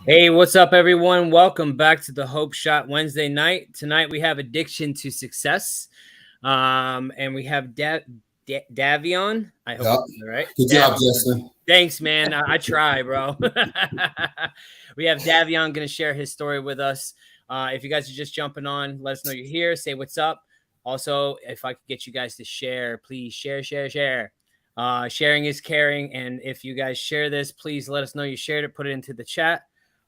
Hey, what's up, everyone? Welcome back to the Hope Shot Wednesday night. Tonight we have Addiction to Success, and we have Davieoyn. I hope Yep. I'm doing it right. Good job, Davieoyn. Justin. Thanks, man. I try, bro. We have Davieoyn going to share his story with us. If you guys are just jumping on, let us know you're here. Say what's up. Also, if I could get you guys to share, please share. Sharing is caring, and if you guys share this, please let us know you shared it. Put it into the chat.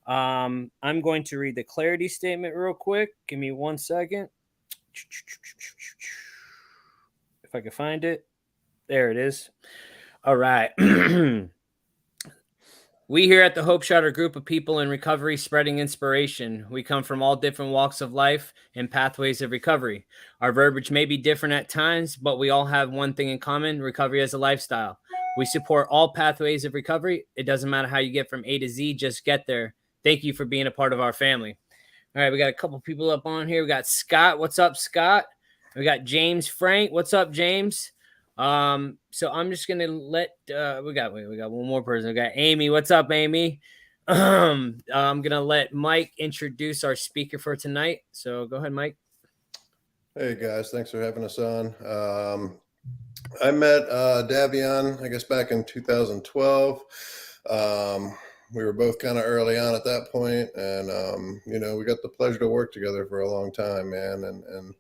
I'm going to read the clarity statement real quick. Give me 1 second. If I can find it. There it is. All right. We here at the Hope Shot are a group of people in recovery spreading inspiration. We come from all different walks of life and pathways of recovery. Our verbiage may be different at times, but we all have one thing in common: recovery as a lifestyle. We support all pathways of recovery. It doesn't matter how you get from A to Z, just get there. Thank you for being a part of our family. All right, we got a couple people up on here. We got Scott. What's up, Scott? We got James Frank. What's up, James? So I'm just gonna let we got one more person. We got Amy. What's up, Amy? I'm gonna let Mike introduce our speaker for tonight. So go ahead, Mike. Hey guys, thanks for having us on. I met Davieoyn, I guess, back in 2012. We were both kind of early on at that point, and we got the pleasure to work together for a long time, man. And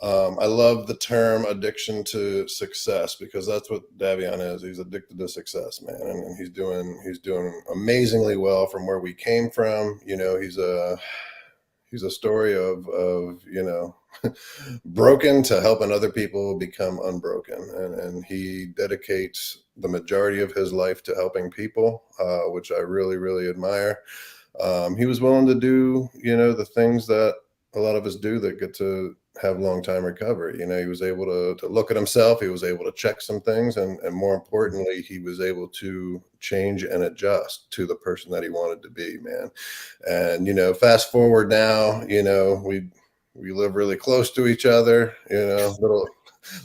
I love the term addiction to success, because that's what Davieoyn is. He's addicted to success, man, and he's doing amazingly well from where we came from. He's a story of broken to helping other people become unbroken, and he dedicates the majority of his life to helping people, which I really, really admire. He was willing to do the things that a lot of us do that get to have long time recovery. He was able to look at himself. He was able to check some things, and more importantly, he was able to change and adjust to the person that he wanted to be, man. And fast forward now, we live really close to each other.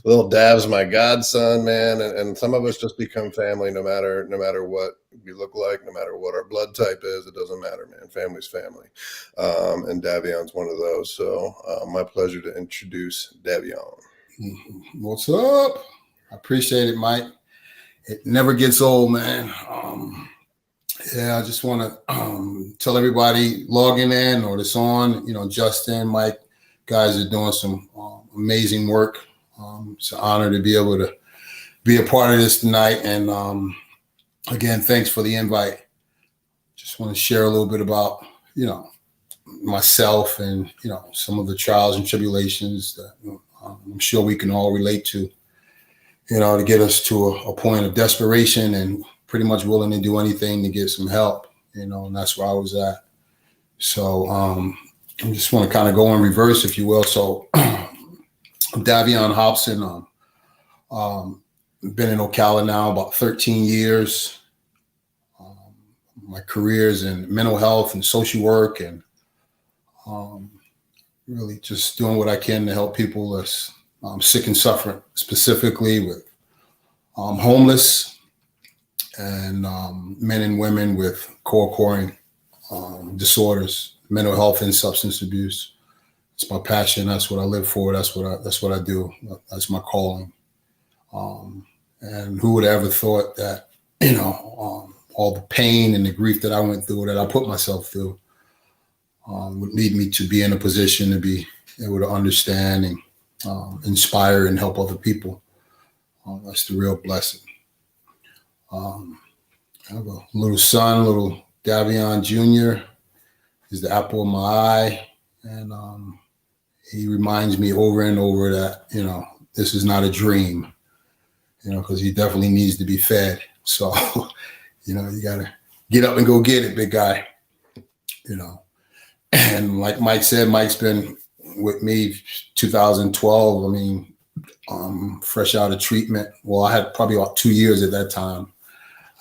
Little Dav's my godson, man, and some of us just become family no matter what we look like, no matter what our blood type is. It doesn't matter, man. Family's family, and Davieoyn's one of those. So my pleasure to introduce Davieoyn. What's up? I appreciate it, Mike. It never gets old, man. I just want to tell everybody logging in or that's on, Justin, Mike, guys are doing some amazing work. It's an honor to be able to be a part of this tonight. And again, thanks for the invite. Just want to share a little bit about, myself and, some of the trials and tribulations that I'm sure we can all relate to, to get us to a point of desperation and pretty much willing to do anything to get some help, and that's where I was at. So I just want to kind of go in reverse, if you will. So Davieoyn Hobson, been in Ocala now about 13 years. My career is in mental health and social work, and really just doing what I can to help people that's sick and suffering, specifically with homeless and men and women with co-occurring disorders, mental health and substance abuse. It's my passion. That's what I live for. That's what I do. That's my calling. And who would have ever thought that, all the pain and the grief that I went through, that I put myself through, would lead me to be in a position to be able to understand and inspire and help other people. That's the real blessing. I have a little son, little Davieoyn Jr. He's the apple of my eye. And he reminds me over and over that, this is not a dream, because he definitely needs to be fed. So, you got to get up and go get it, big guy, And like Mike said, Mike's been with me 2012. I mean, fresh out of treatment. Well, I had probably about 2 years at that time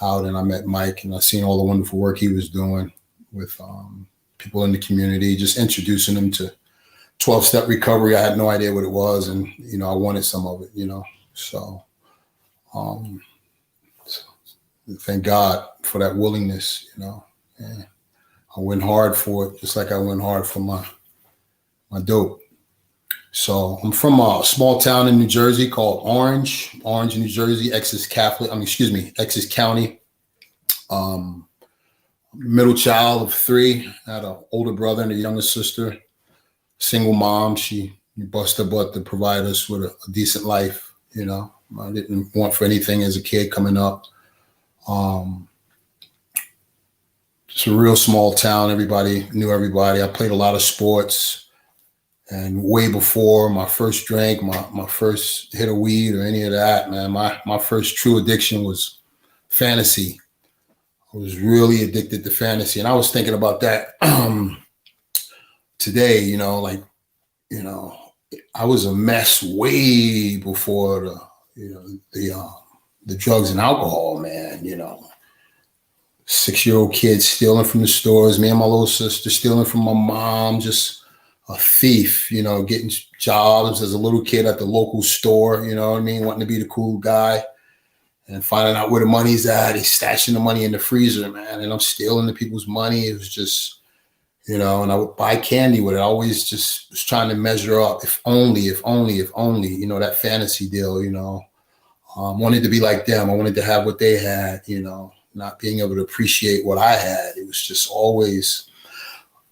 out, and I met Mike, and I seen all the wonderful work he was doing with people in the community, just introducing them to 12-step recovery. I had no idea what it was, and I wanted some of it, So thank God for that willingness, Yeah. I went hard for it, just like I went hard for my dope. So I'm from a small town in New Jersey called Orange, New Jersey, Essex County. Middle child of three. I had an older brother and a younger sister. Single mom. She bust her butt to provide us with a decent life. You know, I didn't want for anything as a kid coming up. It's a real small town. Everybody knew everybody. I played a lot of sports. And way before my first drink, my first hit of weed or any of that, man, my first true addiction was fantasy. I was really addicted to fantasy. And I was thinking about that today, you know, like, you know, I was a mess way before the drugs and alcohol, man, you know. 6-year-old kids stealing from the stores, me and my little sister stealing from my mom, just a thief, you know, getting jobs as a little kid at the local store, you know what I mean, wanting to be the cool guy and finding out where the money's at. He's stashing the money in the freezer, man, and I'm stealing the people's money. It was just, you know, and I would buy candy with it. I always just was trying to measure up, if only, you know, that fantasy deal, you know. Wanted to be like them. I wanted to have what they had, you know, not being able to appreciate what I had. It was just always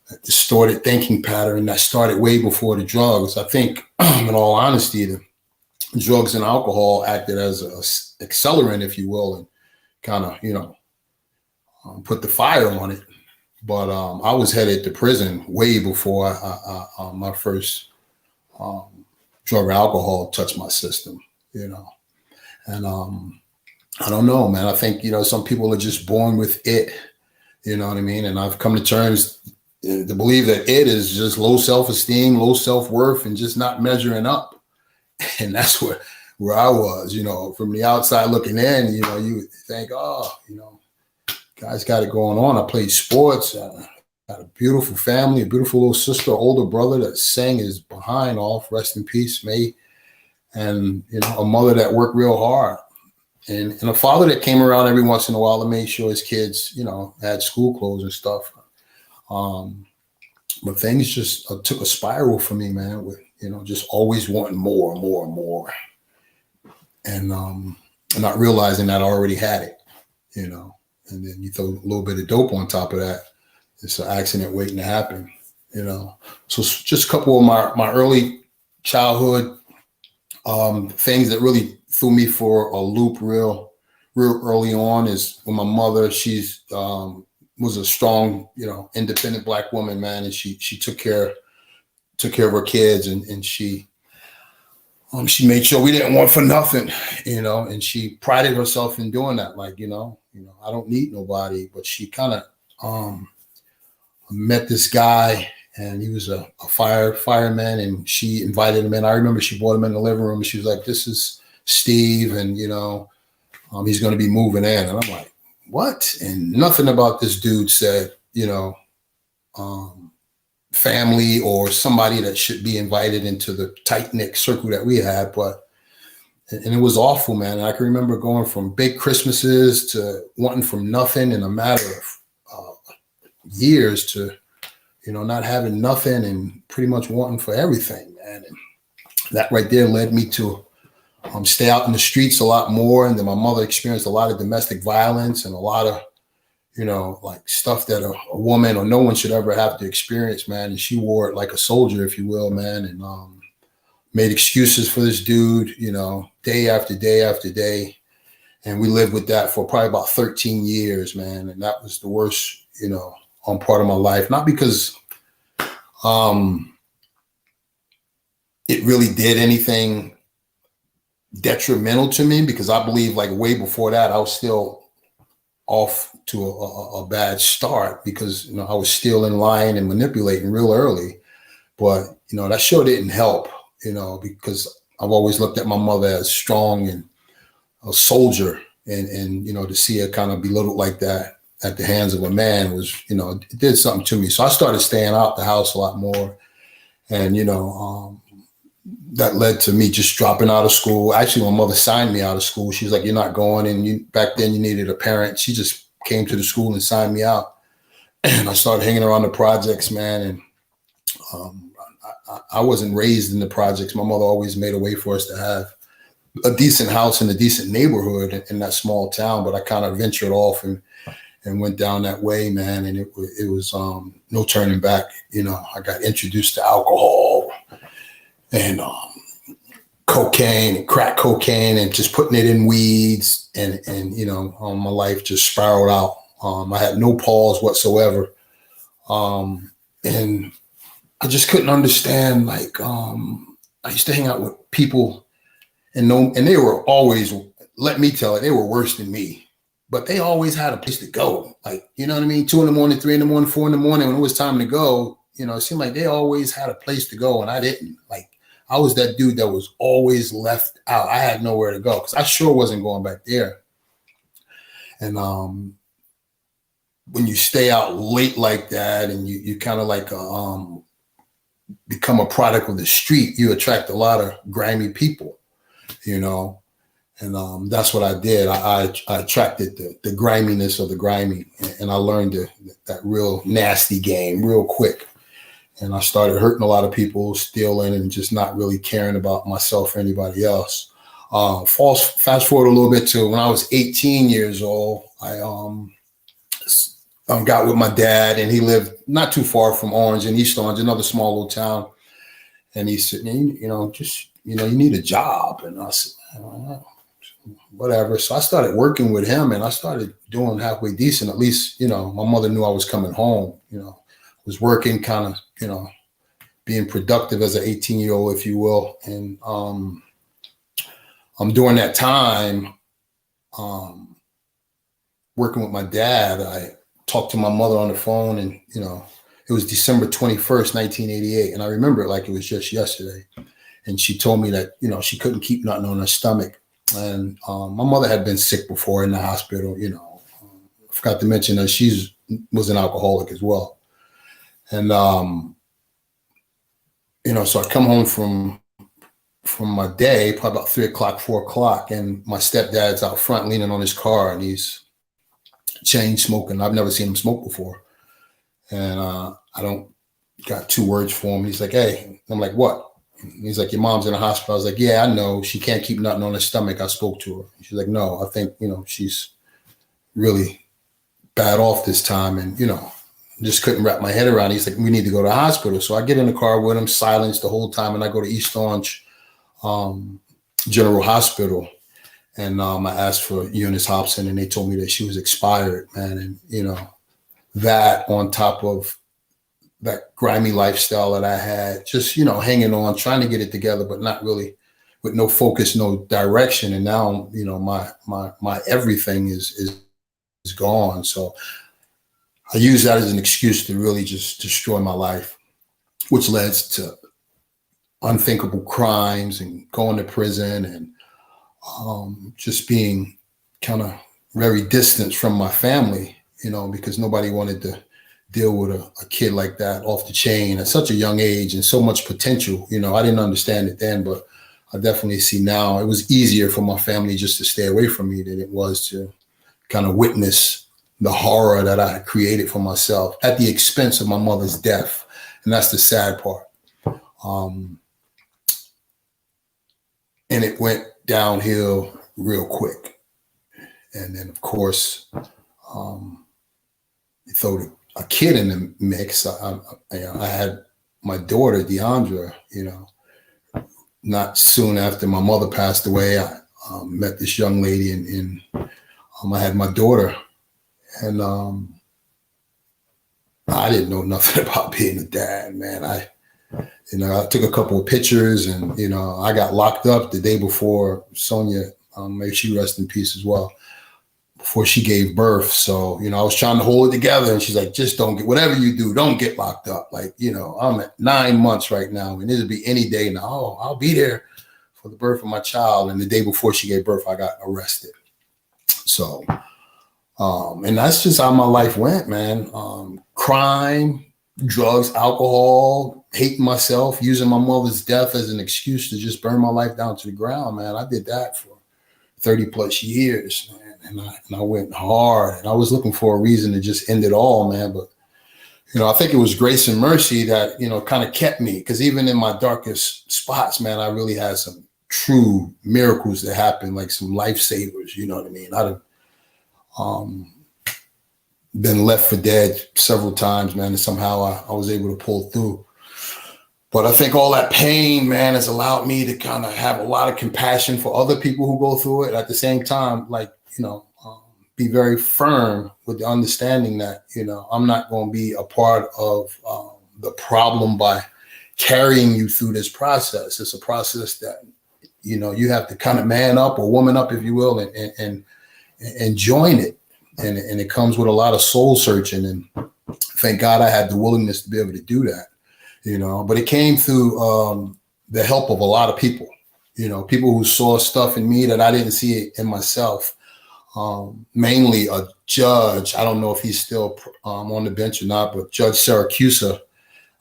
a distorted thinking pattern that started way before the drugs. I think, in all honesty, the drugs and alcohol acted as an accelerant, if you will, and kind of, you know, put the fire on it. But I was headed to prison way before my first drug or alcohol touched my system, you know. And I don't know, man. I think, you know, some people are just born with it, you know what I mean? And I've come to terms to believe that it is just low self-esteem, low self-worth, and just not measuring up. And that's where I was, you know, from the outside looking in, you know, you would think, oh, you know, guys got it going on. I played sports. Got a beautiful family, a beautiful little sister, older brother that sang his behind off, rest in peace, May. And, you know, a mother that worked real hard. And a father that came around every once in a while and made sure his kids, you know, had school clothes and stuff. But things just took a spiral for me, man, with, you know, just always wanting more and more and more. And not realizing that I already had it, you know. And then you throw a little bit of dope on top of that. It's an accident waiting to happen, you know. So just a couple of my early childhood things that really threw me for a loop real early on is when my mother, she's was a strong, you know, independent Black woman, man, and she took care of her kids, and she made sure we didn't want for nothing, you know, and she prided herself in doing that. Like, you know, I don't need nobody, but she kind of met this guy, and he was a fireman, and she invited him in. I remember she brought him in the living room, and she was like, "This is Steve, and, you know, he's going to be moving in." And I'm like, what? And nothing about this dude said, you know, family or somebody that should be invited into the tight-knit circle that we had. And it was awful, man. And I can remember going from big Christmases to wanting from nothing in a matter of years to, you know, not having nothing and pretty much wanting for everything, man. And that right there led me to stay out in the streets a lot more. And then my mother experienced a lot of domestic violence and a lot of, you know, like stuff that a woman or no one should ever have to experience, man. And she wore it like a soldier, if you will, man. And made excuses for this dude, you know, day after day after day. And we lived with that for probably about 13 years, man. And that was the worst, you know, part of my life. Not because it really did anything detrimental to me, because I believe like way before that, I was still off to a bad start, because, you know, I was stealing, lying, and manipulating real early. But, you know, that sure didn't help, you know, because I've always looked at my mother as strong and a soldier, and you know, to see her kind of belittled like that at the hands of a man was, you know, it did something to me. So I started staying out the house a lot more. And, you know, that led to me just dropping out of school. Actually, my mother signed me out of school. She was like, "You're not going." And back then you needed a parent. She just came to the school and signed me out. and I started hanging around the projects, man. And I wasn't raised in the projects. My mother always made a way for us to have a decent house in a decent neighborhood in that small town. But I kind of ventured off and went down that way, man. And it was no turning back. You know, I got introduced to alcohol and cocaine and crack cocaine and just putting it in weeds. And you know, my life just spiraled out. I had no pause whatsoever. And I just couldn't understand, like, I used to hang out with people and they were always, let me tell it, they were worse than me, but they always had a place to go. Like, you know what I mean? 2 a.m, 3 a.m, 4 a.m, when it was time to go, you know, it seemed like they always had a place to go and I didn't. Like, I was that dude that was always left out. I had nowhere to go because I sure wasn't going back there. And when you stay out late like that and you kind of like become a product of the street, you attract a lot of grimy people, you know, and that's what I did. I attracted the griminess of the grimy, and I learned that real nasty game real quick. And I started hurting a lot of people, stealing, and just not really caring about myself or anybody else. Fast forward a little bit to when I was 18 years old, I got with my dad, and he lived not too far from Orange, in East Orange, another small little town. And he said, you know, you need a job. And I said, whatever. So I started working with him, and I started doing halfway decent. At least, you know, my mother knew I was coming home. You know, was working, kind of, you know, being productive as an 18-year-old, if you will. And during that time, working with my dad, I talked to my mother on the phone, and, you know, it was December 21st, 1988. And I remember it like it was just yesterday. And she told me that, you know, she couldn't keep nothing on her stomach. And my mother had been sick before in the hospital, you know. I forgot to mention that she was an alcoholic as well. And, you know, so I come home from my day, probably about 3 o'clock, 4 o'clock, and my stepdad's out front leaning on his car, and he's chain smoking. I've never seen him smoke before. And I don't got 2 words for him. He's like, hey, I'm like, what? And he's like, your mom's in the hospital. I was like, yeah, I know. She can't keep nothing on her stomach. I spoke to her. She's like, no, I think, you know, she's really bad off this time. And, you know, just couldn't wrap my head around it. He's like, we need to go to the hospital. So I get in the car with him, silence the whole time. And I go to East Orange General Hospital. And I asked for Eunice Hobson, and they told me that she was expired, man. And, you know, that on top of that grimy lifestyle that I had, just, you know, hanging on, trying to get it together, but not really, with no focus, no direction. And now, you know, my everything is gone. So I use that as an excuse to really just destroy my life, which led to unthinkable crimes and going to prison, and just being kind of very distant from my family, you know, because nobody wanted to deal with a kid like that off the chain at such a young age and so much potential. You know, I didn't understand it then, but I definitely see now it was easier for my family just to stay away from me than it was to kind of witness the horror that I had created for myself at the expense of my mother's death. And that's the sad part. And it went downhill real quick. And then, of course, you throw a kid in the mix. I had my daughter, Deandra, you know, not soon after my mother passed away. I met this young lady, and I had my daughter. And I didn't know nothing about being a dad, man. I took a couple of pictures, and, you know, I got locked up the day before Sonia, may she rest in peace as well, before she gave birth. So, you know, I was trying to hold it together, and she's like, just don't get, whatever you do, don't get locked up. Like, you know, I'm at 9 months right now, and it'll be any day now. Oh, I'll be there for the birth of my child. And the day before she gave birth, I got arrested. So, and that's just how my life went, man. Crime, drugs, alcohol, hating myself, using my mother's death as an excuse to just burn my life down to the ground, man. I did that for 30 plus years, man. And I went hard, and I was looking for a reason to just end it all, man. But I think it was grace and mercy that, kind of kept me, because even in my darkest spots, man, I really had some true miracles that happened, like some lifesavers, you know what I mean? I'd have been left for dead several times, man, and somehow I was able to pull through. But I think all that pain, man, has allowed me to kind of have a lot of compassion for other people who go through it. At the same time, like, be very firm with the understanding that, I'm not going to be a part of the problem by carrying you through this process. It's a process that, you have to kind of man up or woman up, if you will, and join it. And it comes with a lot of soul searching. And thank God I had the willingness to be able to do that, but it came through the help of a lot of people, people who saw stuff in me that I didn't see it in myself. Mainly a judge. I don't know if he's still on the bench or not, but Judge Syracusa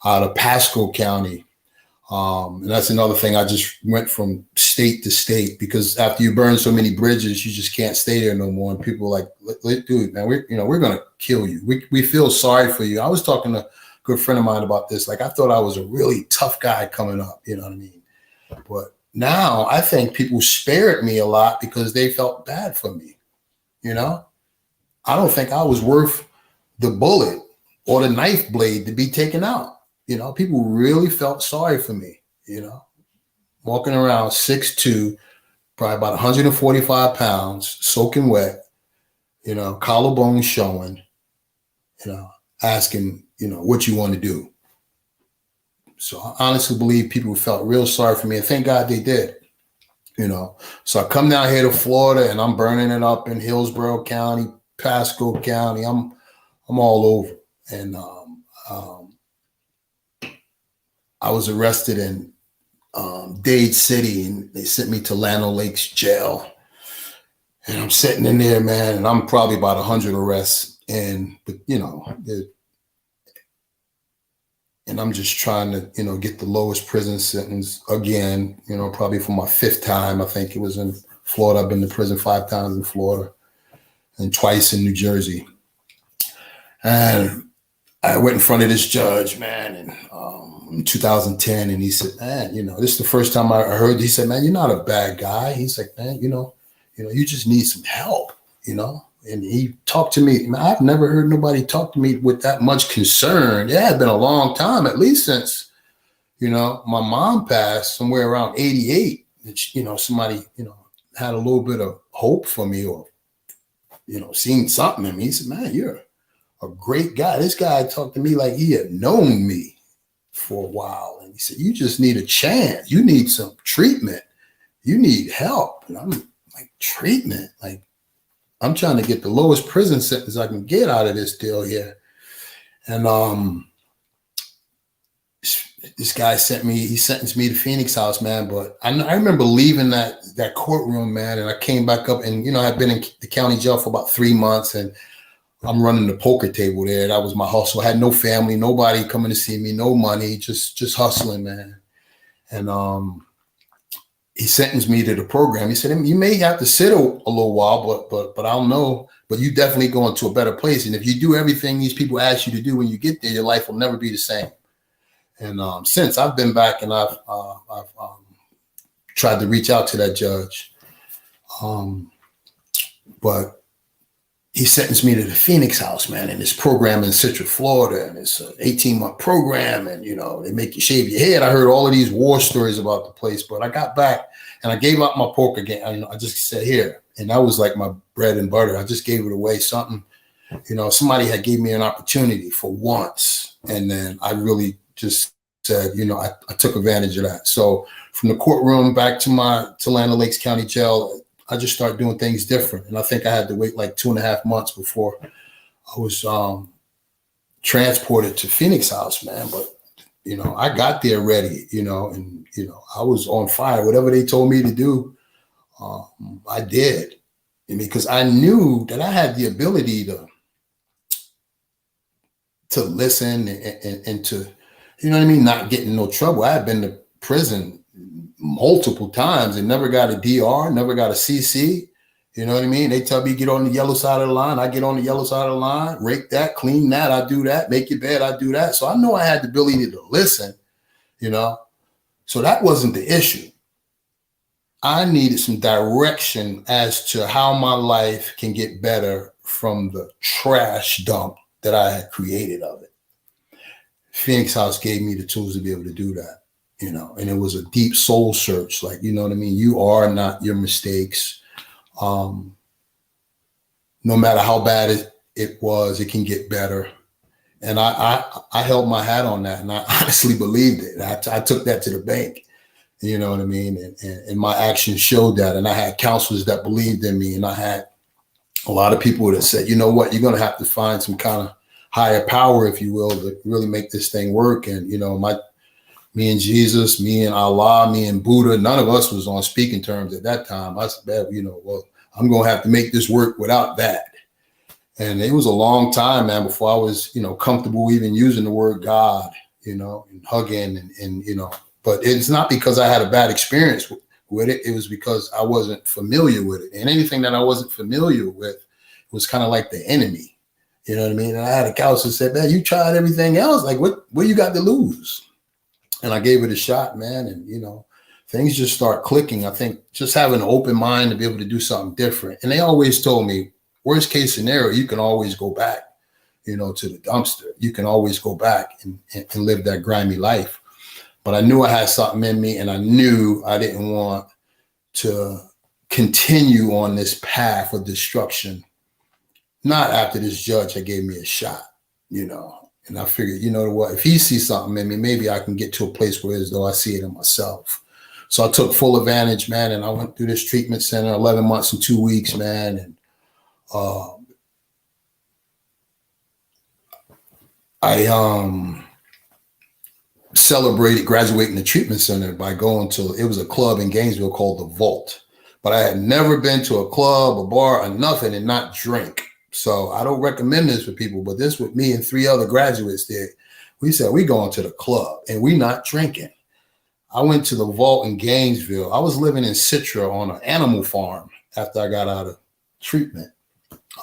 out of Pasco County. And that's another thing. I just went from state to state, because after you burn so many bridges, you just can't stay there no more. And people are like, dude, man, we're going to kill you. We feel sorry for you. I was talking to a good friend of mine about this. Like, I thought I was a really tough guy coming up, you know what I mean? But now I think people spared me a lot because they felt bad for me. I don't think I was worth the bullet or the knife blade to be taken out. People really felt sorry for me, walking around 6'2", probably about 145 pounds, soaking wet, collarbone showing, asking, what you want to do. So I honestly believe people felt real sorry for me, and thank God they did. So I come down here to Florida and I'm burning it up in Hillsborough County, Pasco County. I'm all over. And I was arrested in Dade City, and they sent me to Llano Lakes jail. And I'm sitting in there, man, and I'm probably about 100 arrests. And I'm just trying to, get the lowest prison sentence again, probably for my 5th time. I think it was in Florida. I've been to prison 5 times in Florida and twice in New Jersey. And I went in front of this judge, man, in 2010. And he said, man, this is the first time I heard, he said, man, you're not a bad guy. He's like, man, you just need some help, And he talked to me. Man, I've never heard nobody talk to me with that much concern. Yeah, it's been a long time, at least since, my mom passed somewhere around 88. Somebody, had a little bit of hope for me, or, seen something in me. He said, man, you're a great guy. This guy talked to me like he had known me for a while. And he said, you just need a chance. You need some treatment. You need help. And I'm like, treatment? Like, I'm trying to get the lowest prison sentence I can get out of this deal here. And this guy sentenced me to Phoenix House, man. But I remember leaving that courtroom, man, and I came back up, and, I've been in the county jail for about 3 months, and I'm running the poker table there. That was my hustle. I had no family, nobody coming to see me, no money, just hustling, man. And he sentenced me to the program. He said, you may have to sit a little while, but I don't know, but you definitely going to a better place. And if you do everything these people ask you to do when you get there, your life will never be the same. And since I've been back, and I've tried to reach out to that judge, but he sentenced me to the Phoenix House, man, in this program in Citrus, Florida. And it's an 18-month program, and, they make you shave your head. I heard all of these war stories about the place, but I got back and I gave up my poker game. I just said, here. And that was like my bread and butter. I just gave it away. Something, somebody had gave me an opportunity for once. And then I really just said, I took advantage of that. So from the courtroom back to Llano Lakes County Jail, I just started doing things different. And I think I had to wait like 2.5 months before I was transported to Phoenix House, man. But, I got there ready, and, I was on fire. Whatever they told me to do, I did. Because I knew that I had the ability to listen and to, not get in no trouble. I had been to prison multiple times and never got a DR, never got a CC, You know what I mean? They tell me get on the yellow side of the line. I get on the yellow side of the line, rake that, clean that. I do that, make your bed. I do that. So I know I had the ability to listen, you know. So that wasn't the issue. I needed some direction as to how my life can get better from the trash dump that I had created of it. Phoenix House gave me the tools to be able to do that, you know, and it was a deep soul search. Like, you know what I mean? You are not your mistakes. No matter how bad it was, it can get better. And I held my hat on that, and I honestly believed it. I took that to the bank, you know what I mean? And my actions showed that. And I had counselors that believed in me, and I had a lot of people that said, you know what, you're going to have to find some kind of higher power, if you will, to really make this thing work. And, you know, me and Jesus, me and Allah, me and Buddha, none of us was on speaking terms at that time. I said, you know, well, I'm going to have to make this work without that. And it was a long time, man, before I was, you know, comfortable even using the word God, you know, and hugging and you know, but it's not because I had a bad experience with it. It was because I wasn't familiar with it. And anything that I wasn't familiar with was kind of like the enemy. You know what I mean? And I had a counselor said, man, you tried everything else. Like, what you got to lose? And I gave it a shot, man. And, you know, things just start clicking. I think just having an open mind to be able to do something different. And they always told me, worst case scenario, you can always go back, you know, to the dumpster. You can always go back and live that grimy life. But I knew I had something in me, and I knew I didn't want to continue on this path of destruction. Not after this judge had gave me a shot, you know. And I figured, you know what, if he sees something in me, maybe I can get to a place where as though I see it in myself. So I took full advantage, man, and I went through this treatment center, 11 months and 2 weeks, man. And I celebrated graduating the treatment center by going to, it was a club in Gainesville called The Vault. But I had never been to a club, a bar, or nothing and not drink. So I don't recommend this for people, but this with me and 3 other graduates did. We said, we going to the club and we not drinking. I went to The Vault in Gainesville. I was living in Citra on an animal farm after I got out of treatment.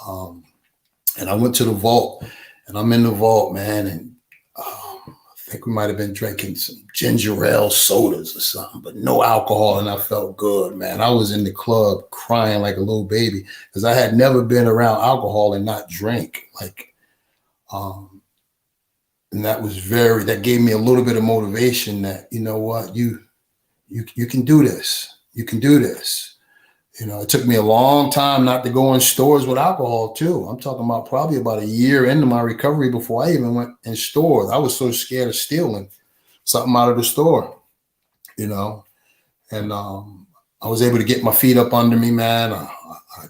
And I went to The Vault, and I'm in The Vault, man. And I think we might have been drinking some ginger ale sodas or something, but no alcohol. And I felt good, man. I was in the club crying like a little baby because I had never been around alcohol and not drink. Like, and that gave me a little bit of motivation that, you know what, you can do this. You can do this. You know, it took me a long time not to go in stores with alcohol too. I'm talking about probably about a year into my recovery before I even went in stores. I was so scared of stealing something out of the store, you know. And I was able to get my feet up under me, man. I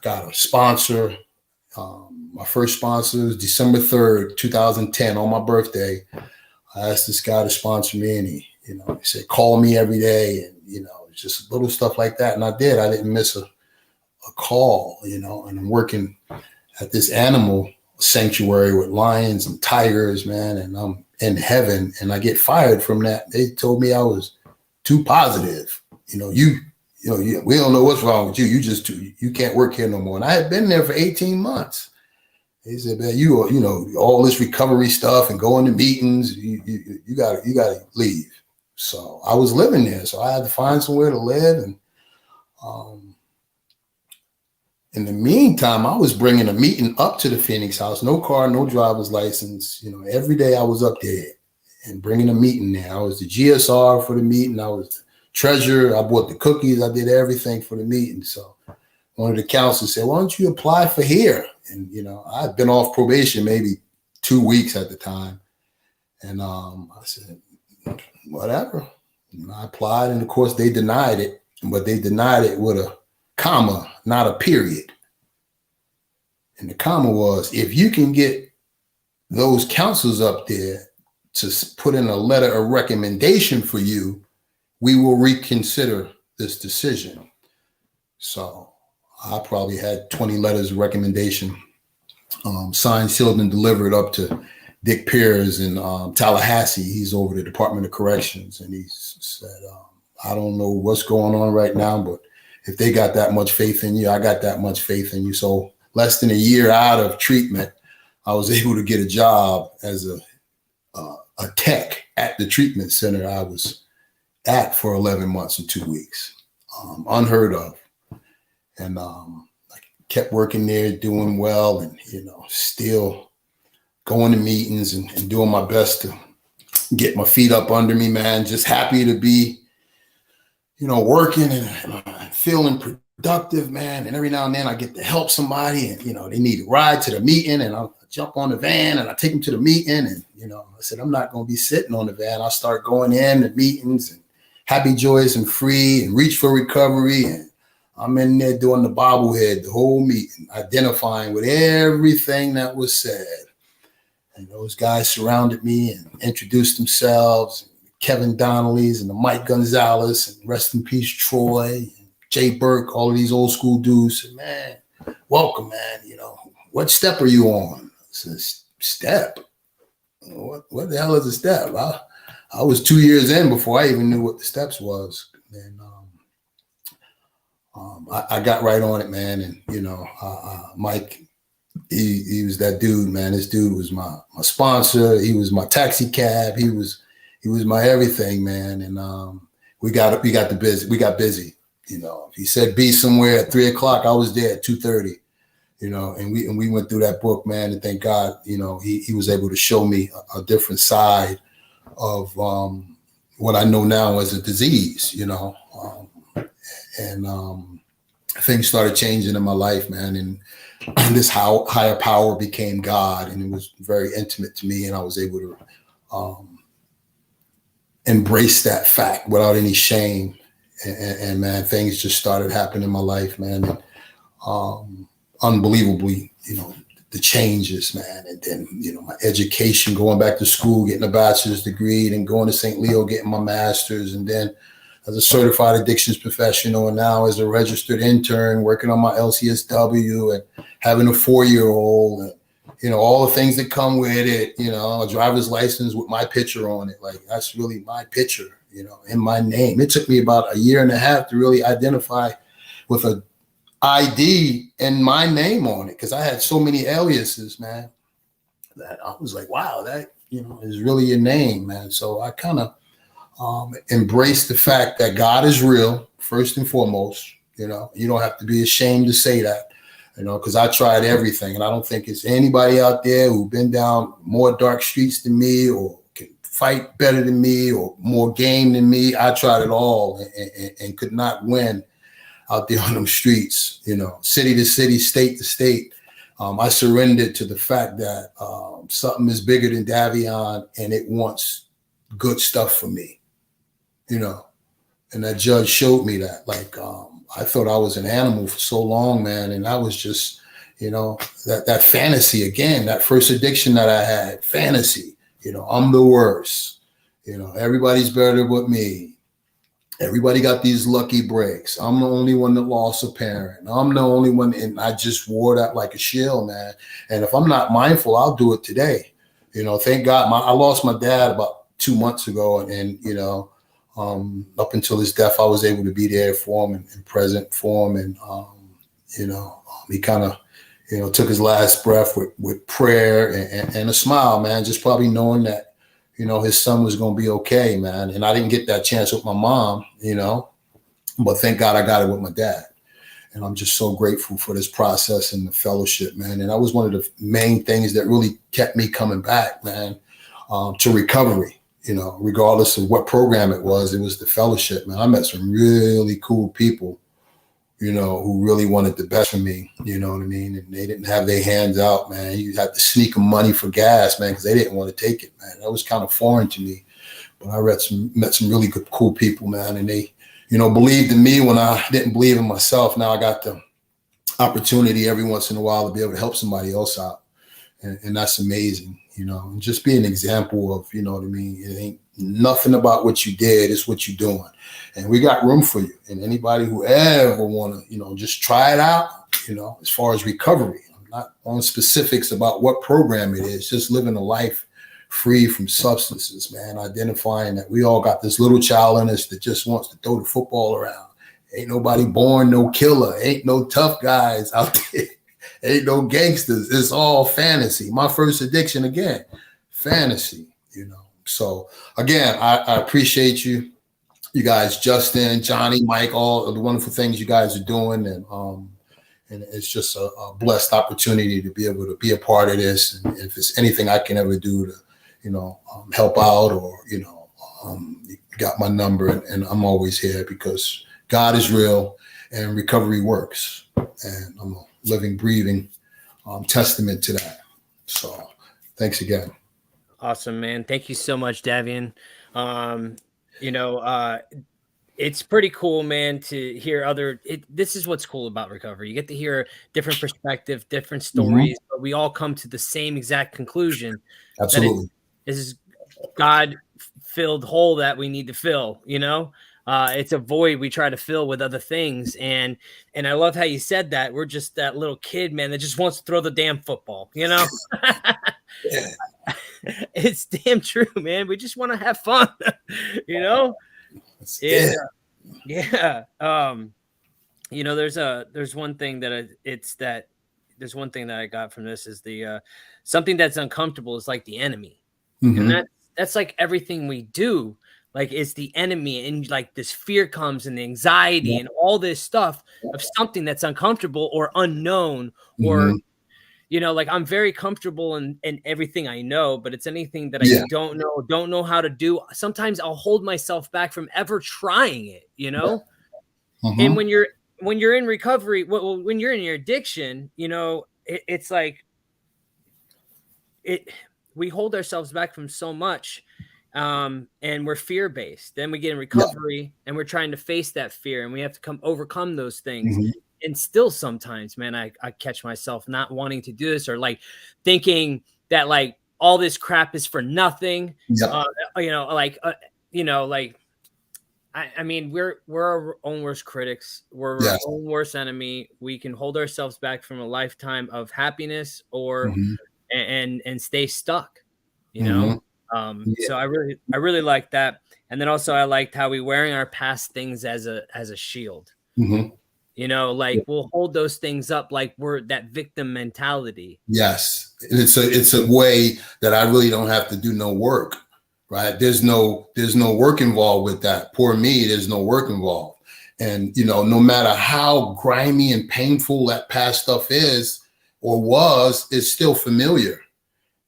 got a sponsor. My first sponsor was December 3rd, 2010, on my birthday. I asked this guy to sponsor me, and he said, call me every day. And, you know, just little stuff like that. And I did. I didn't miss a call, you know, and I'm working at this animal sanctuary with lions and tigers, man. And I'm in heaven, and I get fired from that. They told me I was too positive. You know, we don't know what's wrong with you. You can't work here no more. And I had been there for 18 months. They said, man, you know, all this recovery stuff and going to meetings, you gotta leave. So I was living there. So I had to find somewhere to live. And in the meantime, I was bringing a meeting up to the Phoenix House, no car, no driver's license. You know, every day I was up there and bringing a meeting there. I was the GSR for the meeting. I was the treasurer. I bought the cookies. I did everything for the meeting. So one of the counselors said, why don't you apply for here? And, you know, I'd been off probation maybe 2 weeks at the time. And I said, whatever. And I applied, and of course they denied it, but they denied it with a comma, not a period. And the comma was, if you can get those counselors up there to put in a letter of recommendation for you, we will reconsider this decision. So I probably had 20 letters of recommendation, signed, sealed, and delivered up to Dick Pierce in Tallahassee. He's over the Department of Corrections. And he said, I don't know what's going on right now, but if they got that much faith in you, I got that much faith in you. So less than a year out of treatment, I was able to get a job as a tech at the treatment center I was at for 11 months and 2 weeks. Unheard of. And I kept working there, doing well, and, still going to meetings and doing my best to get my feet up under me, man. Just happy to be, working and feeling productive, man. And every now and then I get to help somebody and, they need a ride to the meeting, and I'll jump on the van and I take them to the meeting. And, I said, I'm not going to be sitting on the van. I'll start going in to meetings and happy, joyous, and free, and reach for recovery. And I'm in there doing the bobblehead the whole meeting, identifying with everything that was said. And those guys surrounded me and introduced themselves. Kevin Donnelly's and the Mike Gonzalez, and rest in peace, Troy, and Jay Burke, all of these old school dudes. Said, man, welcome, man. What step are you on? I said, step? What the hell is a step? I was 2 years in before I even knew what the steps was. And I got right on it, man. And, Mike, he was that dude, man. This dude was my sponsor. He was my taxi cab. He was my everything, man. And we got busy. If he said be somewhere at 3:00, I was there at 2:30. And we went through that book, man. And thank God, he was able to show me a different side of what I know now as a disease. Things started changing in my life, man. And this higher power became God, and it was very intimate to me. And I was able to embrace that fact without any shame. And man, things just started happening in my life, man. And, unbelievably, the changes, man. And then, my education, going back to school, getting a bachelor's degree, then going to St. Leo, getting my master's, and then as a certified addictions professional, and now as a registered intern, working on my LCSW and having a 4-year-old, and, all the things that come with it, a driver's license with my picture on it. Like, that's really my picture, in my name. It took me about 1.5 years to really identify with a ID and my name on it, because I had so many aliases, man, that I was like, wow, that is really your name, man. So I kind of embrace the fact that God is real first and foremost. You don't have to be ashamed to say that, because I tried everything, and I don't think it's anybody out there who's been down more dark streets than me, or can fight better than me, or more game than me. I tried it all and could not win out there on them streets, city to city, state to state. I surrendered to the fact that something is bigger than Davieoyn, and it wants good stuff for me, and that judge showed me that. Like, I thought I was an animal for so long, man. And I was just, that fantasy again, that first addiction that I had, fantasy, I'm the worst, everybody's better but me. Everybody got these lucky breaks. I'm the only one that lost a parent. I'm the only one, and I just wore that like a shield, man. And if I'm not mindful, I'll do it today. Thank God I lost my dad about 2 months ago, and up until his death, I was able to be there for him and present for him. And he kind of took his last breath with prayer and a smile, man. Just probably knowing that his son was going to be okay, man. And I didn't get that chance with my mom, but thank God I got it with my dad. And I'm just so grateful for this process and the fellowship, man. And that was one of the main things that really kept me coming back, man, to recovery, regardless of what program it was the fellowship, man. I met some really cool people, who really wanted the best for me, you know what I mean? And they didn't have their hands out, man. You had to sneak them money for gas, man, because they didn't want to take it, man. That was kind of foreign to me. But I met some really good, cool people, man. And they, believed in me when I didn't believe in myself. Now I got the opportunity every once in a while to be able to help somebody else out. And that's amazing, and just be an example of, what I mean? It ain't nothing about what you did, it's what you're doing. And we got room for you. And anybody who ever want to, just try it out, as far as recovery. I'm not on specifics about what program it is, just living a life free from substances, man. Identifying that we all got this little child in us that just wants to throw the football around Ain't nobody born no killer. Ain't no tough guys out there. Ain't no gangsters. It's all fantasy. My first addiction, again, fantasy, you know. So again, I appreciate you guys, Justin, Johnny, Mike, all of the wonderful things you guys are doing. And it's just a blessed opportunity to be able to be a part of this. And if there's anything I can ever do to, you know, help out, or, you know, you got my number, and I'm always here because God is real and recovery works. And I'm a living, breathing testament to that. So thanks again. Awesome, man. Thank you so much, Davieoyn. You know, it's pretty cool, man, to hear this is what's cool about recovery. You get to hear different perspective, different stories, but we all come to the same exact conclusion. Absolutely. This is God-filled hole that we need to fill, you know? It's a void we try to fill with other things. And I love how you said that. We're just that little kid, man, that just wants to throw the damn football, you know? Yeah. It's damn true, man. We just want to have fun, you know? Yeah. You know, there's one thing that there's one thing that I got from this is the something that's uncomfortable is like the enemy. And that's like everything we do. Like it's the enemy, and like this fear comes and the anxiety and all this stuff of something that's uncomfortable or unknown, or you know, like I'm very comfortable in everything I know, but it's anything that I don't know how to do. Sometimes I'll hold myself back from ever trying it, you know? And when you're in recovery, when you're in your addiction, you know, it's like we hold ourselves back from so much. And we're fear-based. Then we get in recovery and we're trying to face that fear, and we have to overcome those things. And still sometimes, man, I catch myself not wanting to do this, or like thinking that like all this crap is for nothing. You know, like, I mean, we're our own worst critics. We're our own worst enemy. We can hold ourselves back from a lifetime of happiness, or and stay stuck, you know? So I really like that. And then also I liked how we wearing our past things as a shield. You know, like we'll hold those things up like we're that victim mentality. Yes. And it's a way that I really don't have to do no work, right? There's no work involved with that. Poor me, there's no work involved. And, you know, no matter how grimy and painful that past stuff is or was, it's still familiar.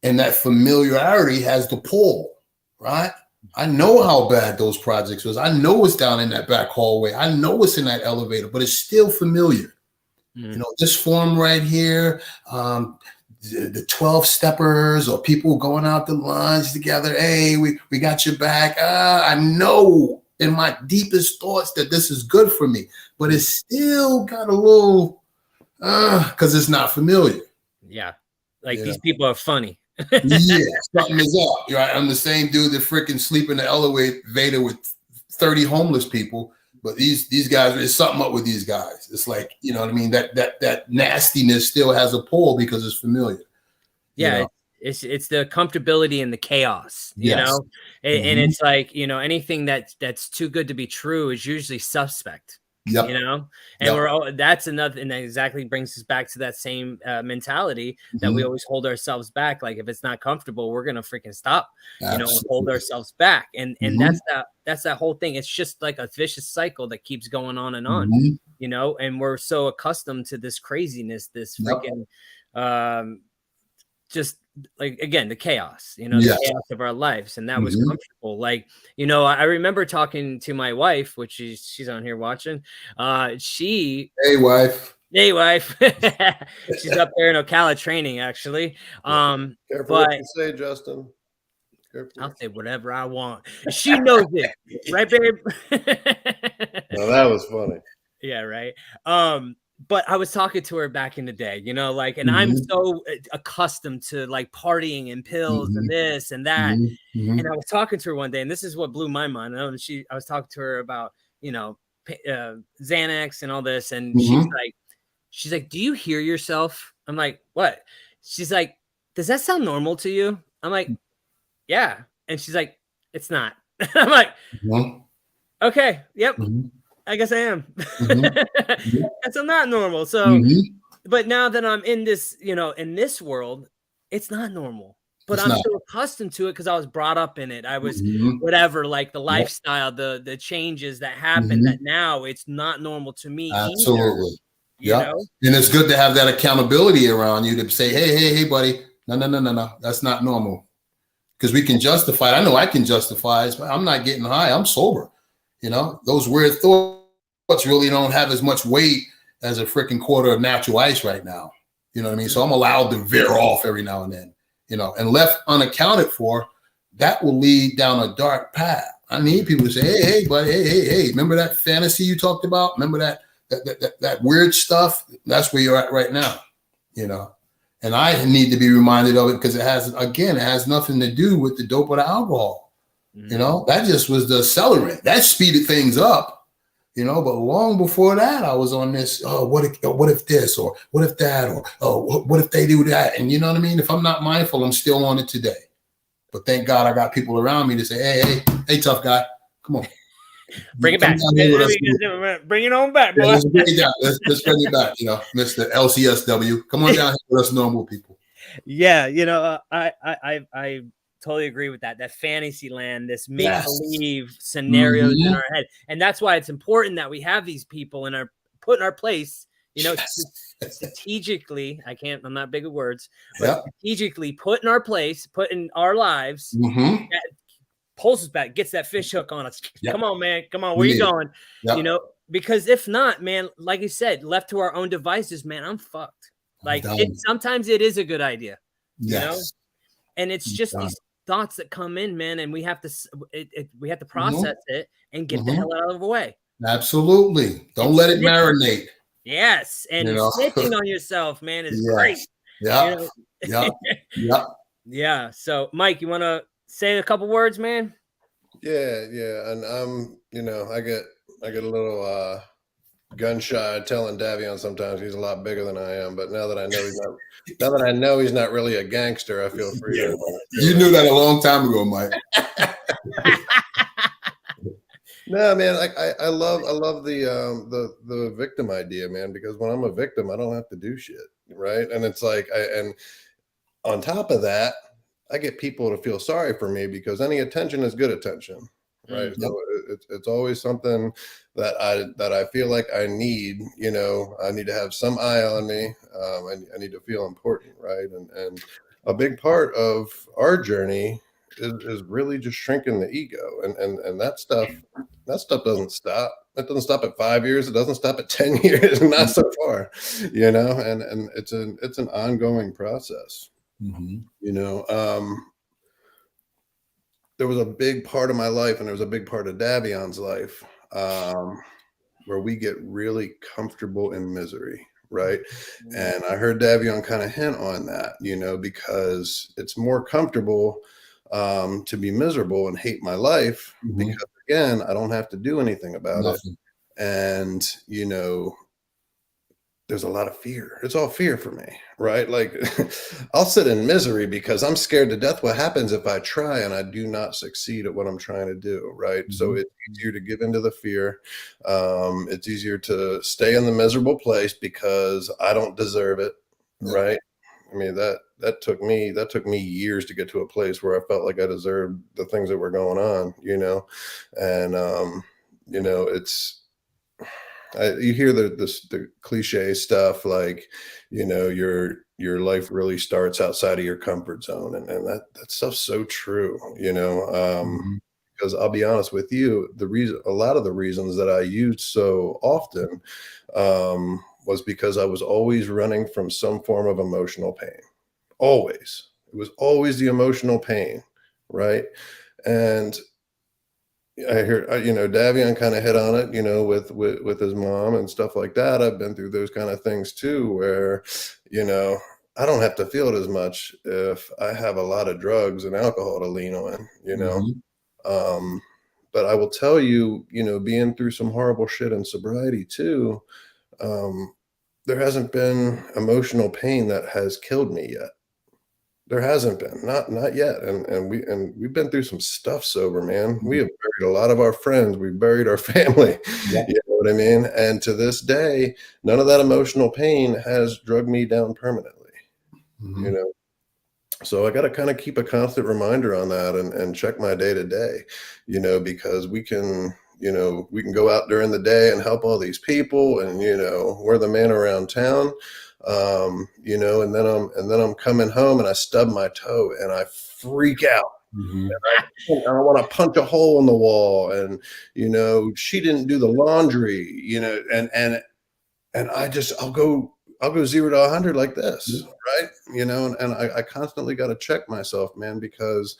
And that familiarity has the pull, right? I know how bad those projects was. I know it's down in that back hallway. I know it's in that elevator, but it's still familiar. You know, this form right here, the 12 steppers, or people going out to lunch together. Hey, we got your back. I know in my deepest thoughts that this is good for me, but it's still got a little, because it's not familiar. Yeah. Like these people are funny. Something is up. Right? I'm the same dude that freaking sleep in the elevator with 30 homeless people, but these guys, there's something up with these guys. It's like, you know what I mean? That nastiness still has a pull because it's familiar. Yeah, you know? It's the comfortability and the chaos, you know? And it's like, you know, anything that's too good to be true is usually suspect. You know, and that's another, and that exactly brings us back to that same mentality that we always hold ourselves back. Like if it's not comfortable, we're gonna freaking stop, you know, and hold ourselves back. And that's that whole thing. It's just like a vicious cycle that keeps going on and on, you know. And we're so accustomed to this craziness, this freaking just like, again, the chaos, you know, the chaos of our lives. And that was comfortable. Like, you know, I remember talking to my wife, which she's on here watching. Hey wife. She's up there in Ocala training, actually. Careful what you say, Justin. Careful. I'll say whatever I want. She knows it, right, babe? No, that was funny. Yeah, right. But I was talking to her back in the day, you know, like, and I'm so accustomed to like partying and pills and this and that. And I was talking to her one day, and this is what blew my mind. I was talking to her about, you know, Xanax and all this. And she's like, do you hear yourself? I'm like, what? She's like, does that sound normal to you? I'm like, yeah. And she's like, it's not. I'm like, okay, yep. I guess I am. Mm-hmm. That's not normal. So, Mm-hmm. but now that I'm in this, in this world, it's not normal. But It's I'm not. still accustomed to it because I was brought up in it. I was Mm-hmm. whatever, like the Yep. lifestyle, the changes that happen. That Mm-hmm. now it's not normal to me either. Absolutely. You Yep. know. And it's good to have that accountability around you to say, hey, buddy, no. That's not normal. Because we can justify it. I know I can justify it. But I'm not getting high. I'm sober. Those weird thoughts really don't have as much weight as a freaking quarter of natural ice right now. You know what I mean? So I'm allowed to veer off every now and then, and left unaccounted for, that will lead down a dark path. I need people to say, hey, buddy, hey, remember that fantasy you talked about? Remember that weird stuff? That's where you're at right now, And I need to be reminded of it because it has nothing to do with the dope or the alcohol. Mm-hmm. That just was the accelerant. That speeded things up. But long before that, I was on this, what if this, or what if that, or what if they do that? And you know what I mean? If I'm not mindful, I'm still on it today. But thank God I got people around me to say, hey, tough guy, come on. Bring it back. Bring it on back, boy. Yeah, let's bring it down. Let's bring it back, Mr. LCSW. Come on down here with us normal people. Yeah, I totally agree with that. That fantasy land, this make-believe scenarios in our head. And that's why it's important that we have these people put in our place, strategically. I'm not big with words, but strategically put in our place, put in our lives, that pulls us back, gets that fish hook on us. Come on, man. Come on. Where you going? Because if not, man, like you said, left to our own devices, man, I'm fucked. Like sometimes it is a good idea, and it's just these thoughts that come in, man, and we have to process it and get the hell out of the way. Absolutely. Don't let it marinate. Yes, and snitching on yourself, man, is great. Yeah. Yeah. So, Mike, you want to say a couple words, man? Yeah, and I get a little gun shy telling Davieoyn sometimes he's a lot bigger than I am, but now that I know he's not really a gangster, I feel free to. You knew that a long time ago, Mike. No, man, I love the victim idea, man, because when I'm a victim, I don't have to do shit, right? And it's like, and on top of that, I get people to feel sorry for me because any attention is good attention, right? Mm-hmm. So it's always something that I feel like I need. I need to have some eye on me. I need to feel important, right? And a big part of our journey is really just shrinking the ego, and that stuff doesn't stop. It doesn't stop at 5 years. It doesn't stop at 10 years. Not so far, and it's an ongoing process. Mm-hmm. There was a big part of my life, and there was a big part of Davieon's life, where we get really comfortable in misery, right? Mm-hmm. And I heard Davieoyn kind of hint on that, because it's more comfortable to be miserable and hate my life, mm-hmm. because again, I don't have to do anything about it. And, there's a lot of fear. It's all fear for me, right? Like I'll sit in misery because I'm scared to death what happens if I try and I do not succeed at what I'm trying to do, right? Mm-hmm. So it's easier to give into the fear. It's easier to stay in the miserable place because I don't deserve it, right? I mean, that took me years to get to a place where I felt like I deserved the things that were going on, and it's. You hear the cliche stuff like, your life really starts outside of your comfort zone, and that stuff's so true, mm-hmm. Because I'll be honest with you, a lot of the reasons that I used so often was because I was always running from some form of emotional pain. Always. It was always the emotional pain, right? And I hear, Davieoyn kind of hit on it, with his mom and stuff like that. I've been through those kind of things too, where, I don't have to feel it as much if I have a lot of drugs and alcohol to lean on, Mm-hmm. But I will tell you, being through some horrible shit in sobriety too, there hasn't been emotional pain that has killed me yet. There hasn't been, not yet, and we've been through some stuff sober, man. We have buried a lot of our friends. We've buried our family, and what I mean? And to this day, none of that emotional pain has drugged me down permanently, Mhm. you know? So I got to kind of keep a constant reminder on that and check my day to day, because we can go out during the day and help all these people, and we're the man around town, and then I'm coming home and I stub my toe and I freak out. Mhm. I want to punch a hole in the wall, and she didn't do the laundry, and I'll go 0 to 100 like this, right? And I constantly got to check myself, man, because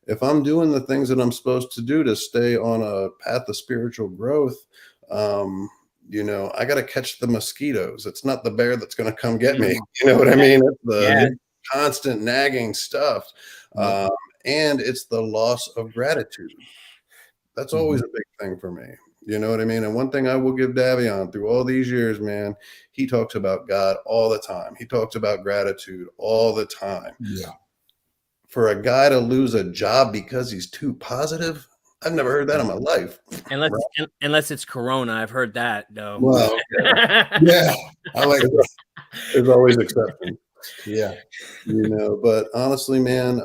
if I'm doing the things that I'm supposed to do to stay on a path of spiritual growth, I got to catch the mosquitoes. It's not the bear that's going to come get me. Mm. You know what I mean? It's Yeah. the constant nagging stuff. Yeah. And it's the loss of gratitude. That's always Mhm. a big thing for me. You know what I mean? And one thing I will give Davieoyn through all these years, man, he talks about God all the time. He talks about gratitude all the time. Yeah. For a guy to lose a job because he's too positive, I've never heard that in my life. Unless Right? unless it's Corona, I've heard that though. Well, Yeah. I like there's, this. there's always exceptions, Yeah. but honestly, man,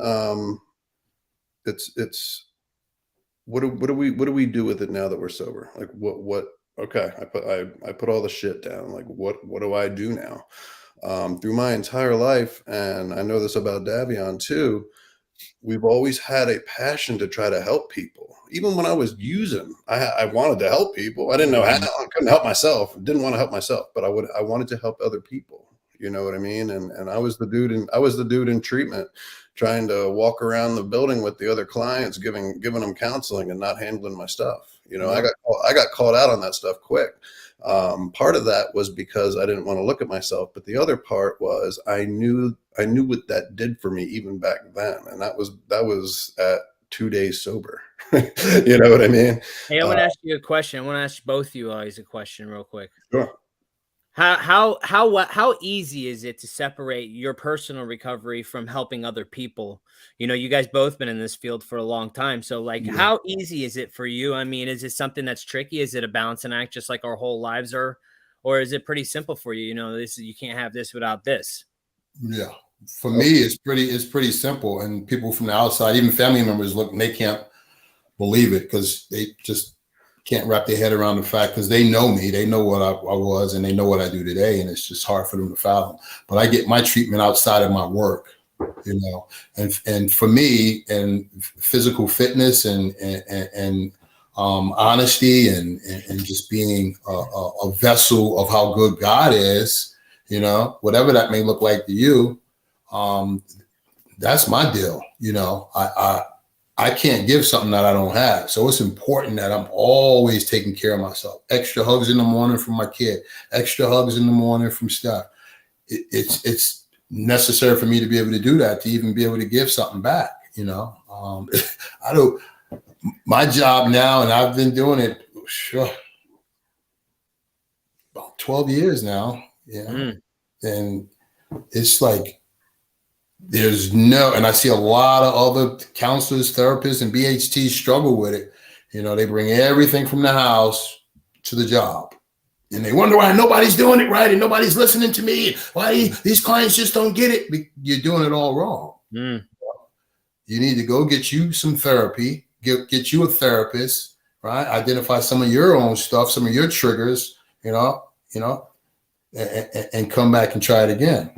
it's what do we do with it now that we're sober? Like what okay, I put all the shit down. Like what do I do now? Through my entire life, and I know this about Davieoyn too, we've always had a passion to try to help people. Even when I was using, I wanted to help people. I didn't know how. Mhm. I couldn't help myself. Didn't want to help myself, but I wanted to help other people. You know what I mean? And I was the dude in treatment, trying to walk around the building with the other clients, giving them counseling and not handling my stuff. Yeah. I got called out on that stuff quick. Part of that was because I didn't want to look at myself, but the other part was I knew what that did for me even back then, and that was at 2 days sober. You know what I mean? Hey, I Uh, want to ask you a question. I want to ask both of you guys a question real quick. sure. How easy is it to separate your personal recovery from helping other people? You guys both been in this field for a long time. So like Yeah. how easy is it for you? I mean, is it something that's tricky? Is it a balancing act just like our whole lives are? Or is it pretty simple for you? You can't have this without this. Yeah. For me, it's pretty simple. And people from the outside, even family members look and they can't believe it because they just can't wrap their head around the fact because they know me, they know what I was, and they know what I do today, and it's just hard for them to fathom. But I get my treatment outside of my work, and for me, and physical fitness and honesty and just being a vessel of how good God is, whatever that may look like to you, um, that's my deal. I can't give something that I don't have. So it's important that I'm always taking care of myself. Extra hugs in the morning from my kid, extra hugs in the morning from Steph. It's necessary for me to be able to do that, to even be able to give something back. I don't, my job now, and I've been doing it sure, about 12 years now, Mm. and it's like, and I see a lot of other counselors, therapists, and BHTs struggle with it. They bring everything from the house to the job. And they wonder why nobody's doing it right and nobody's listening to me. Why these clients just don't get it. You're doing it all wrong. Mm. You need to go get you some therapy, get you a therapist, right? Identify some of your own stuff, some of your triggers, and come back and try it again.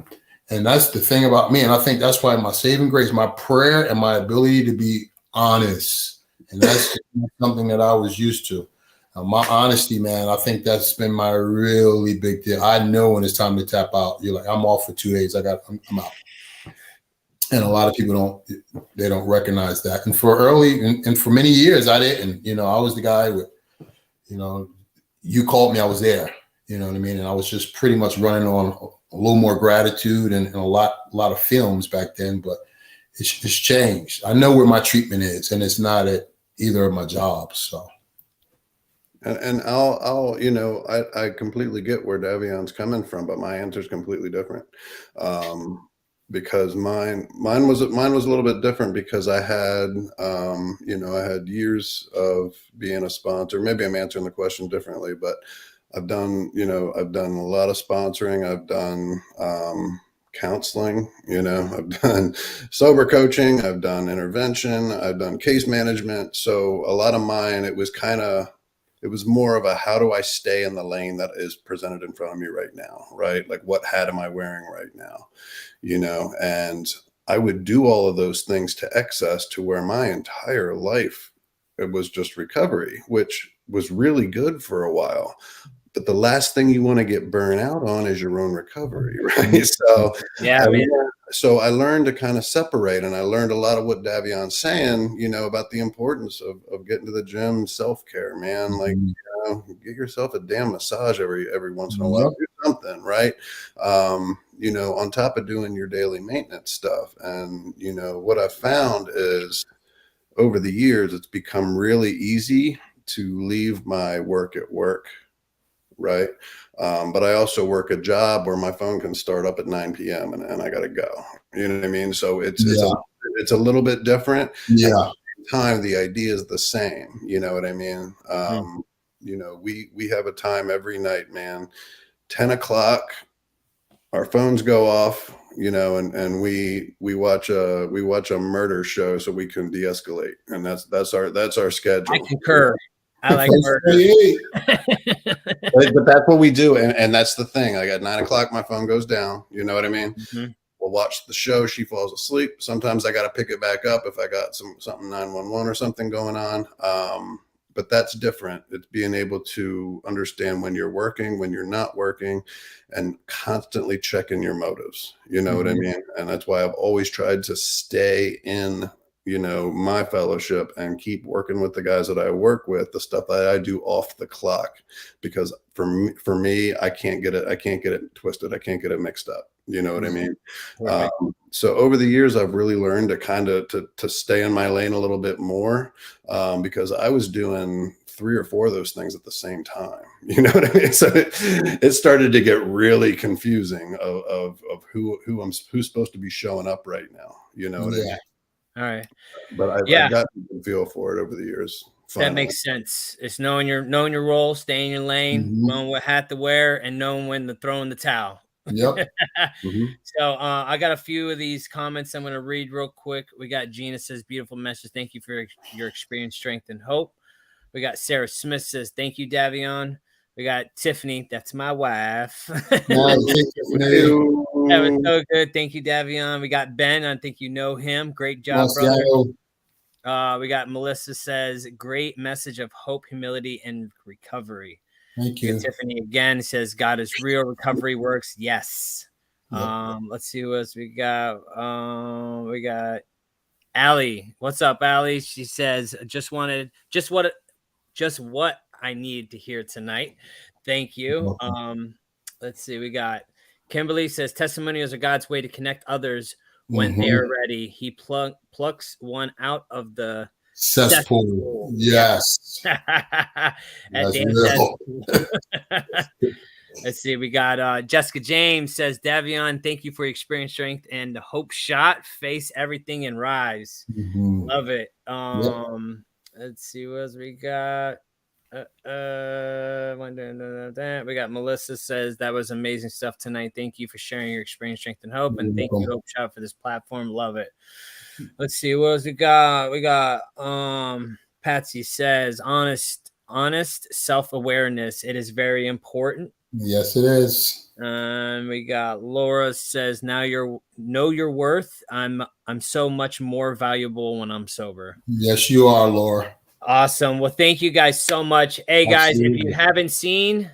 And that's the thing about me. And I think that's why my saving grace, my prayer, and my ability to be honest. And that's something that I was used to. My honesty, man, I think that's been my really big deal. I know when it's time to tap out. You're like, I'm off for 2 days. I'm out. And a lot of people don't recognize that. And for many years, I didn't. I was the guy with, you called me, I was there. You know what I mean? And I was just pretty much running on a little more gratitude and a lot of films back then, but it's changed. I know where my treatment is, and it's not at either of my jobs. So, and I completely get where Davion's coming from, but my answer is completely different. because mine was a little bit different because I had I had years of being a sponsor. Maybe I'm answering the question differently, but I've done a lot of sponsoring. I've done counseling, I've done sober coaching, I've done intervention, I've done case management. So a lot of mine, it was more of a, how do I stay in the lane that is presented in front of me right now, right? Like, what hat am I wearing right now? And I would do all of those things to excess, to where my entire life, it was just recovery, which was really good for a while. But the last thing you want to get burned out on is your own recovery, right? So Yeah, man. I learned to kind of separate, and I learned a lot of what Davieon's saying, about the importance of getting to the gym, self-care, man. Like, get yourself a damn massage every once in a while, do something, right? On top of doing your daily maintenance stuff. And, what I found is, over the years, it's become really easy to leave my work at work, right? But I also work a job where my phone can start up at 9 p.m. and I got to go. You know what I mean? So it's a little bit different. Yeah. At the same time, the idea is the same. You know what I mean? We have a time every night, man. 10 o'clock, our phones go off, and we watch a murder show so we can de-escalate, and that's our schedule. I concur. I like murder. But that's what we do, and that's the thing. Like, at 9 o'clock, my phone goes down. You know what I mean? Mm-hmm. We'll watch the show. She falls asleep. Sometimes I got to pick it back up if I got something 911 or something going on. But that's different. It's being able to understand when you're working, when you're not working, and constantly checking your motives. You know what I mean? And that's why I've always tried to stay in, my fellowship, and keep working with the guys that I work with, the stuff that I do off the clock, because for me, I can't get it twisted. I can't get it mixed up. You know what I mean? Right. So over the years, I've really learned to kind of to stay in my lane a little bit more, because I was doing 3 or 4 of those things at the same time. You know what I mean? So it started to get really confusing of who's supposed to be showing up right now. You know what I mean? All right. But I've got a feel for it over the years. Finally. That makes sense. It's knowing your role, staying in your lane, knowing what hat to wear, and knowing when to throw in the towel. Yep. So I got a few of these comments I'm going to read real quick. We got Gina says, beautiful message. Thank you for your experience, strength, and hope. We got Sarah Smith says, thank you, Davieoyn. We got Tiffany. That's my wife. That was so good. Thank you, Davieoyn. We got Ben. I think you know him. Great job, brother. We got Melissa says, great message of hope, humility, and recovery. Thank you. Tiffany again says, God is real. Recovery works. Yes. Yep. Let's see what else we got. We got Allie. What's up, Allie? She says, just what I needed to hear tonight. Thank you. Let's see. We got Kimberly says, testimonials are God's way to connect others when they are ready. He plucks one out of the cesspool. Yes. Let's see. We got Jessica James says, Davieoyn, thank you for your experience, strength, and the hope shot. Face everything and rise. Love it. Let's see what else we got. We got Melissa says, that was amazing stuff tonight. Thank you for sharing your experience, strength, and hope. And thank you, Hope Shot, for this platform. Love it. Let's see what else we got. We got Patsy says, honest self-awareness. It is very important. Yes, it is. We got Laura says, now know your worth. I'm so much more valuable when I'm sober. Yes, you are, Laura. Awesome. Well, thank you guys so much. Hey guys, if you haven't see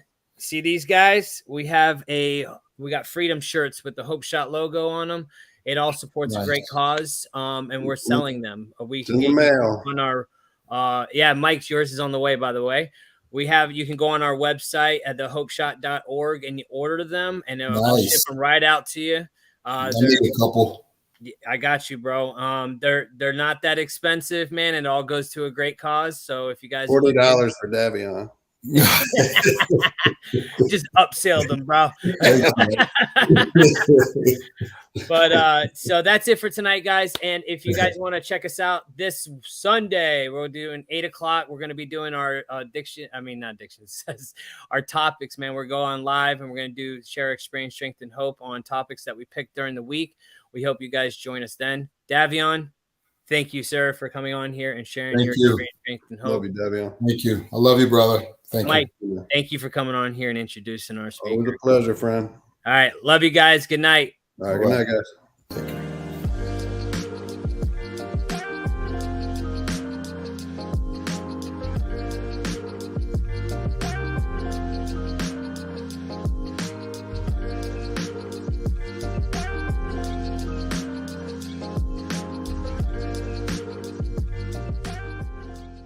these guys, we got Freedom shirts with the Hope Shot logo on them. It all supports a great cause. And we're selling them. We can get on our Mike's, yours is on the way, by the way. You can go on our website at thehopeshot.org and you order them, and I'll ship them right out to you. I need a couple. I got you, bro. They're not that expensive, man. It all goes to a great cause. So if you guys $40 for Davieoyn. Just upsell them, bro. But so that's it for tonight, guys. And if you guys want to check us out this Sunday, we're doing 8 o'clock. We're going to be doing our our topics, man. We're going live and we're going to share experience, strength, and hope on topics that we picked during the week. We hope you guys join us then. Davieoyn, thank you, sir, for coming on here and sharing your experience, strength, and hope. Love you, Davieoyn. Thank you. I love you, brother. Thank Mike, you. thank you for coming on here and introducing our speaker. Always a pleasure, friend. All right. Love you guys. Good night. All right. Good night, guys.